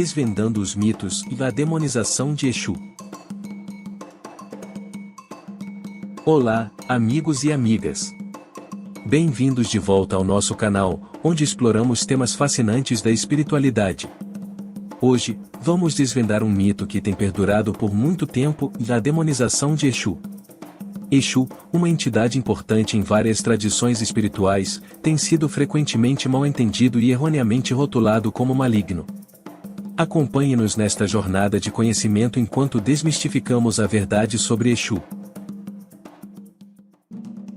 desvendando os mitos e a demonização de Exu. Olá, amigos e amigas. Bem-vindos de volta ao nosso canal, onde exploramos temas fascinantes da espiritualidade. Hoje, vamos desvendar um mito que tem perdurado por muito tempo e a demonização de Exu. Exu, uma entidade importante em várias tradições espirituais, tem sido frequentemente mal entendido e erroneamente rotulado como maligno. Acompanhe-nos nesta jornada de conhecimento enquanto desmistificamos a verdade sobre Exu.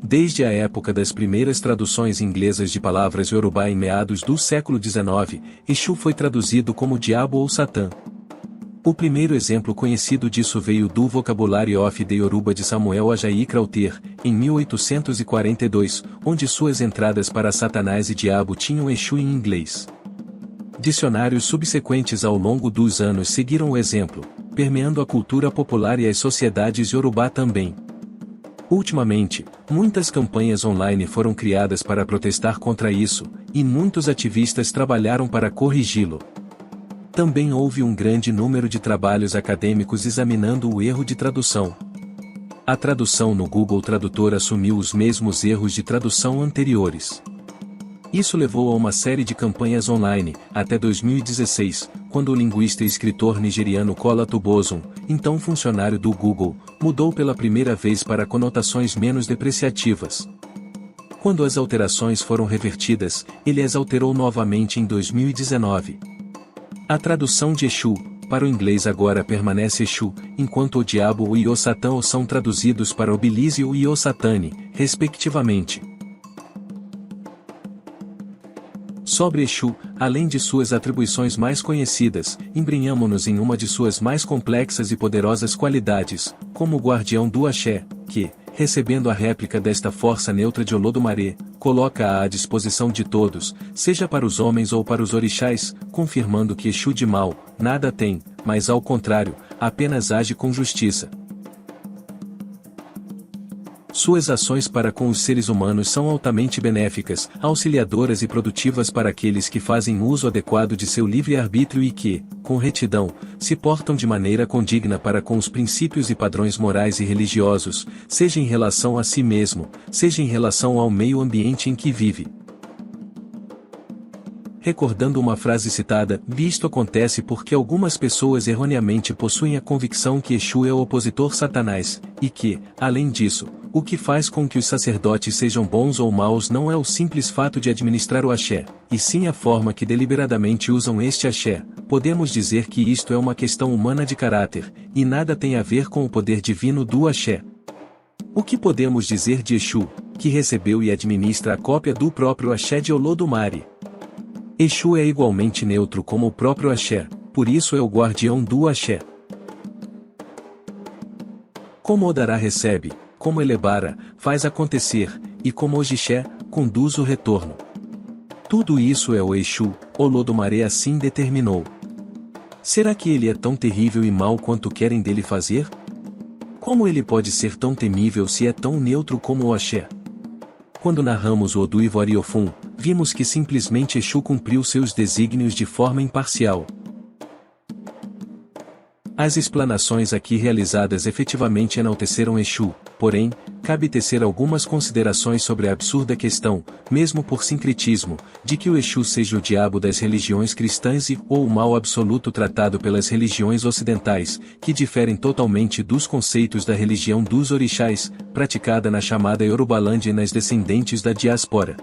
Desde a época das primeiras traduções inglesas de palavras Yorubá em meados do século XIX, Exu foi traduzido como Diabo ou Satã. O primeiro exemplo conhecido disso veio do Vocabulary of the Yoruba de Samuel Ajayi Crowther, em 1842, onde suas entradas para Satanás e Diabo tinham Exu em inglês. Dicionários subsequentes ao longo dos anos seguiram o exemplo, permeando a cultura popular e as sociedades Yorubá também. Ultimamente, muitas campanhas online foram criadas para protestar contra isso, e muitos ativistas trabalharam para corrigi-lo. Também houve um grande número de trabalhos acadêmicos examinando o erro de tradução. A tradução no Google Tradutor assumiu os mesmos erros de tradução anteriores. Isso levou a uma série de campanhas online, até 2016, quando o linguista e escritor nigeriano Kola Tubozun, então funcionário do Google, mudou pela primeira vez para conotações menos depreciativas. Quando as alterações foram revertidas, ele as alterou novamente em 2019. A tradução de Exu, para o inglês agora permanece Exu, enquanto o Diabo e o Satã são traduzidos para o Belísio e o Satani, respectivamente. Sobre Exu, além de suas atribuições mais conhecidas, embrenhamo-nos em uma de suas mais complexas e poderosas qualidades, como o guardião do Axé, que, recebendo a réplica desta força neutra de Olodumare, coloca-a à disposição de todos, seja para os homens ou para os orixás, confirmando que Exu de mal nada tem, mas ao contrário, apenas age com justiça. Suas ações para com os seres humanos são altamente benéficas, auxiliadoras e produtivas para aqueles que fazem uso adequado de seu livre-arbítrio e que, com retidão, se portam de maneira condigna para com os princípios e padrões morais e religiosos, seja em relação a si mesmo, seja em relação ao meio ambiente em que vive. Recordando uma frase citada, isto acontece porque algumas pessoas erroneamente possuem a convicção que Exu é o opositor Satanás, e que, além disso, o que faz com que os sacerdotes sejam bons ou maus não é o simples fato de administrar o axé, e sim a forma que deliberadamente usam este axé. Podemos dizer que isto é uma questão humana de caráter, e nada tem a ver com o poder divino do axé. O que podemos dizer de Exu, que recebeu e administra a cópia do próprio axé de Olodumare? Exu é igualmente neutro como o próprio axé, por isso é o guardião do axé. Como Odará recebe, como Elebara, faz acontecer, e como Ojixé, conduz o retorno. Tudo isso é o Exu, Olodumare assim determinou. Será que ele é tão terrível e mau quanto querem dele fazer? Como ele pode ser tão temível se é tão neutro como o axé? Quando narramos o Odu Ivoriofun, vimos que simplesmente Exu cumpriu seus desígnios de forma imparcial. As explanações aqui realizadas efetivamente enalteceram Exu, porém, cabe tecer algumas considerações sobre a absurda questão, mesmo por sincretismo, de que o Exu seja o diabo das religiões cristãs ou o mal absoluto tratado pelas religiões ocidentais, que diferem totalmente dos conceitos da religião dos orixás, praticada na chamada Yorubalândia e nas descendentes da diáspora.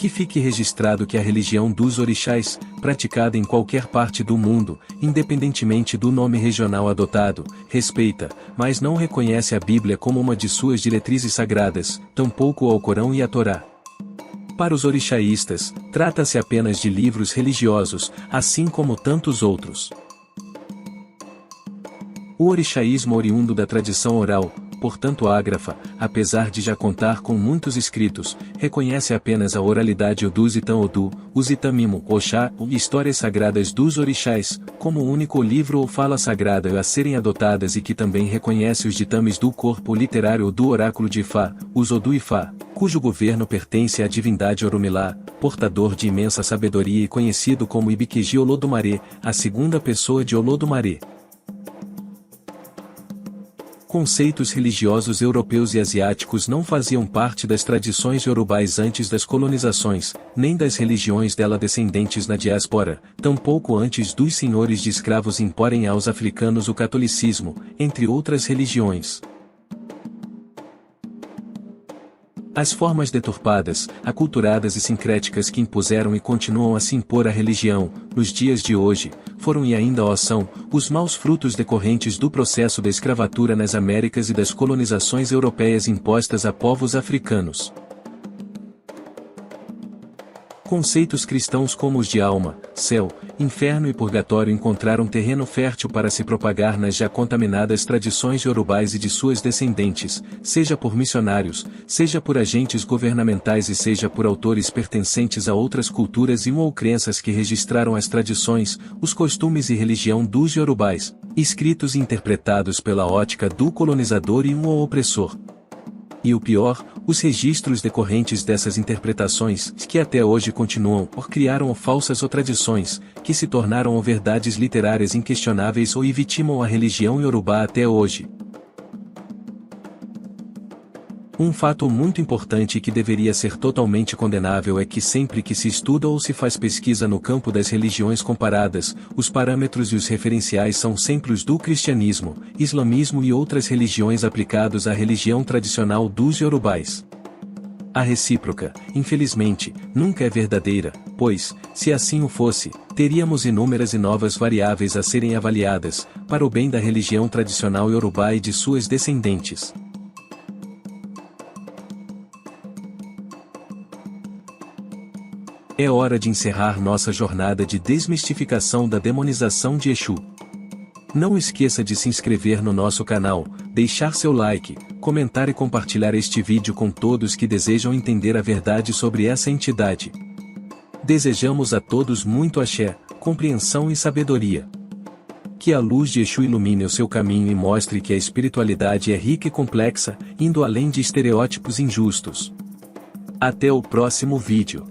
Que fique registrado que a religião dos orixás, praticada em qualquer parte do mundo, independentemente do nome regional adotado, respeita, mas não reconhece a Bíblia como uma de suas diretrizes sagradas, tampouco o Alcorão e a Torá. Para os orixaístas, trata-se apenas de livros religiosos, assim como tantos outros. O orixaísmo oriundo da tradição oral, portanto ágrafa, apesar de já contar com muitos escritos, reconhece apenas a oralidade Odus Itam Odu, os Itamimo, Oxá, histórias sagradas dos orixás, como o único livro ou fala sagrada a serem adotadas e que também reconhece os ditames do corpo literário ou do oráculo de Ifá, os Odu Ifá, cujo governo pertence à divindade Orumilá, portador de imensa sabedoria e conhecido como Ibikiji Olodumare, a segunda pessoa de Olodumare. Conceitos religiosos europeus e asiáticos não faziam parte das tradições iorubais antes das colonizações, nem das religiões dela descendentes na diáspora, tampouco antes dos senhores de escravos imporem aos africanos o catolicismo, entre outras religiões. As formas deturpadas, aculturadas e sincréticas que impuseram e continuam a se impor à religião, nos dias de hoje, foram e ainda o são, os maus frutos decorrentes do processo da escravatura nas Américas e das colonizações europeias impostas a povos africanos. Conceitos cristãos como os de alma, céu, inferno e purgatório encontraram terreno fértil para se propagar nas já contaminadas tradições iorubais e de suas descendentes, seja por missionários, seja por agentes governamentais e seja por autores pertencentes a outras culturas ou crenças que registraram as tradições, os costumes e religião dos iorubais, escritos e interpretados pela ótica do colonizador e ou opressor. E o pior, os registros decorrentes dessas interpretações, que até hoje continuam, ou criaram falsas ou tradições, que se tornaram verdades literárias inquestionáveis ou vitimam a religião iorubá até hoje. Um fato muito importante que deveria ser totalmente condenável é que sempre que se estuda ou se faz pesquisa no campo das religiões comparadas, os parâmetros e os referenciais são sempre os do cristianismo, islamismo e outras religiões aplicados à religião tradicional dos iorubais. A recíproca, infelizmente, nunca é verdadeira, pois, se assim o fosse, teríamos inúmeras e novas variáveis a serem avaliadas, para o bem da religião tradicional iorubá e de suas descendentes. É hora de encerrar nossa jornada de desmistificação da demonização de Exu. Não esqueça de se inscrever no nosso canal, deixar seu like, comentar e compartilhar este vídeo com todos que desejam entender a verdade sobre essa entidade. Desejamos a todos muito axé, compreensão e sabedoria. Que a luz de Exu ilumine o seu caminho e mostre que a espiritualidade é rica e complexa, indo além de estereótipos injustos. Até o próximo vídeo.